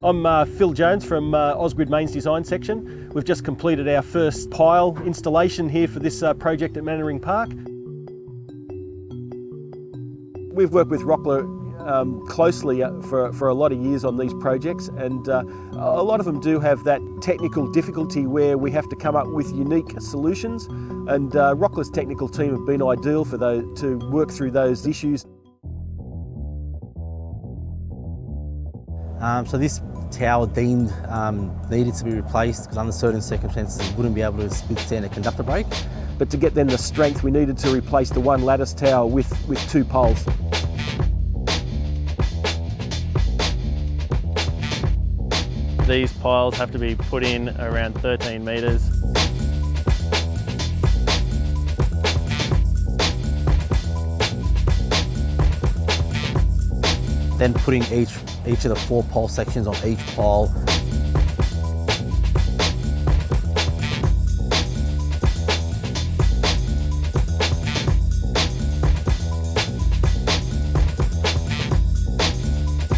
I'm Phil Jones from Ausgrid Mains Design Section. We've just completed our first pile installation here for this project at Mannering Park. We've worked with Rockler closely for a lot of years on these projects, and a lot of them do have that technical difficulty where we have to come up with unique solutions, and Rockler's technical team have been ideal for to work through those issues. So this tower deemed needed to be replaced because under certain circumstances it wouldn't be able to withstand a conductor break. But to get then the strength, we needed to replace the one lattice tower with two poles. These piles have to be put in around 13 metres. Then putting each of the 4 pole sections on each pole.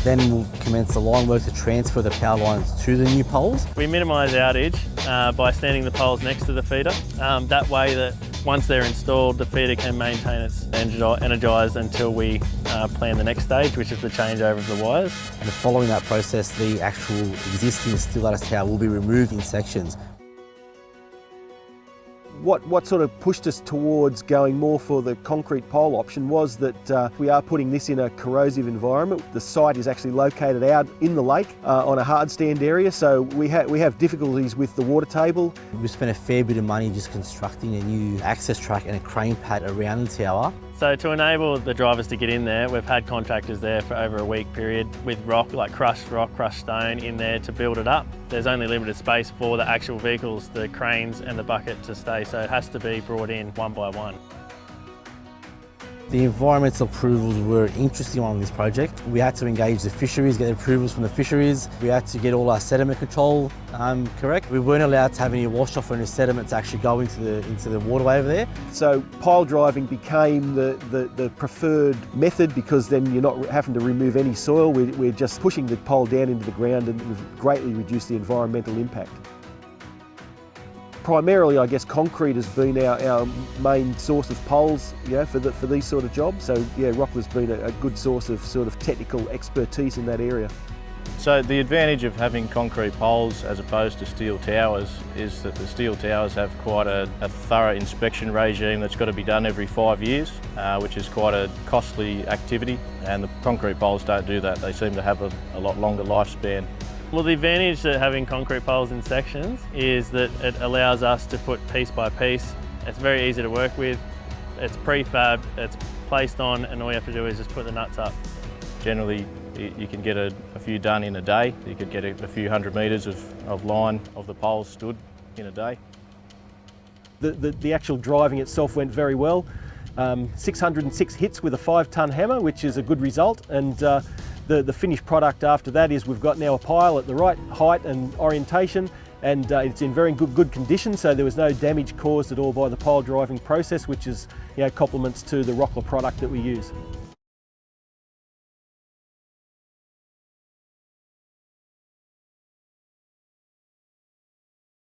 Then we'll commence the line work to transfer the power lines to the new poles. We minimise outage by standing the poles next to the feeder. That way that once they're installed, the feeder can maintain its energised until we plan the next stage, which is the changeover of the wires. And following that process, the actual existing steel lattice tower will be removed in sections. What sort of pushed us towards going more for the concrete pole option was that we are putting this in a corrosive environment. The site is actually located out in the lake on a hard stand area, so we have difficulties with the water table. We spent a fair bit of money just constructing a new access track and a crane pad around the tower. So to enable the drivers to get in there, we've had contractors there for over a week period with rock, like crushed rock, crushed stone in there to build it up. There's only limited space for the actual vehicles, the cranes and the bucket to stay, so it has to be brought in one by one. The environmental approvals were an interesting one on this project. We had to engage the fisheries, get approvals from the fisheries. We had to get all our sediment control correct. We weren't allowed to have any wash off or any sediment to actually go into the waterway over there. So pile driving became the preferred method because then you're not having to remove any soil. We're just pushing the pole down into the ground, and we've greatly reduced the environmental impact. Primarily, I guess, concrete has been our main source of poles, for these sort of jobs. So yeah, Rockler's been a good source of sort of technical expertise in that area. So the advantage of having concrete poles as opposed to steel towers is that the steel towers have quite a thorough inspection regime that's got to be done every 5 years, which is quite a costly activity, and the concrete poles don't do that. They seem to have a lot longer lifespan. Well, the advantage to having concrete poles in sections is that it allows us to put piece by piece. It's very easy to work with. It's prefab, it's placed on, and all you have to do is just put the nuts up. Generally, you can get a few done in a day. You could get a few 100 metres of line of the poles stood in a day. The actual driving itself went very well. 606 hits with a 5-ton hammer, which is a good result. And the finished product after that is we've got now a pile at the right height and orientation, and it's in very good condition, so there was no damage caused at all by the pile driving process, which is compliments to the Rockler product that we use.